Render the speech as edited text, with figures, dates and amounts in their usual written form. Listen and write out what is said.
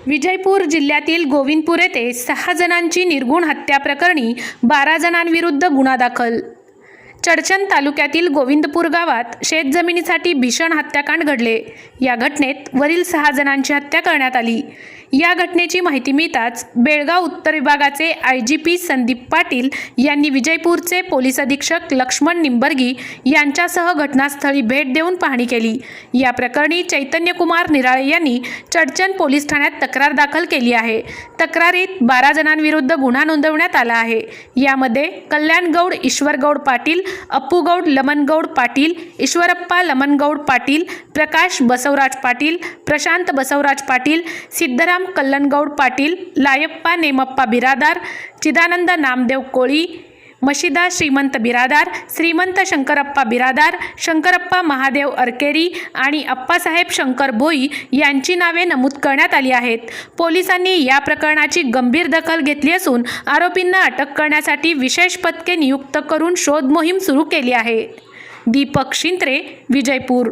विजयपूर जिल्ह्यातील गोविंदपूर येथे 6 जणांची निर्घुण हत्या प्रकरणी 12 जणांविरुद्ध गुन्हा दाखल। चडचण तालुक्यातील गोविंदपूर गावात शेतजमिनीसाठी भीषण हत्याकांड घडले। या घटनेत वरील 6 जणांची हत्या करण्यात आली। या घटनेची माहिती मिळताच बेळगाव उत्तर विभागाचे IGP संदीप पाटील यांनी विजयपूरचे पोलीस अधीक्षक लक्ष्मण निंबर्गी यांच्यासह घटनास्थळी भेट देऊन पाहणी केली। या प्रकरणी चैतन्यकुमार निराळे यांनी चडचण पोलीस ठाण्यात तक्रार दाखल केली आहे। तक्रारीत 12 जणांविरुद्ध गुन्हा नोंदवण्यात आला आहे। यामध्ये कल्याणगौड ईश्वरगौड पाटील, अप्पूगौड लमनगौड पाटील, ईश्वरप्पा लमनगौड पाटील, प्रकाश बसवराज पाटील, प्रशांत बसवराज पाटील, सिद्धराम कल्लनगौड पाटील, लायप्पा नेमप्पा बिरादार, चिदानंद नामदेव कोळी, मशिदा श्रीमंत बिरादार, श्रीमंत शंकरप्पा बिरादार, शंकरप्पा महादेव अरकेरी आणि अप्पासाहेब शंकर भोई यांची नावे नमूद करण्यात आली आहेत। पोलिसांनी या प्रकरणाची गंभीर दखल घेतली असून आरोपींना अटक करण्यासाठी विशेष पथके नियुक्त करून शोध मोहीम सुरू केली आहे। दीपक शिंत्रे, विजयपूर।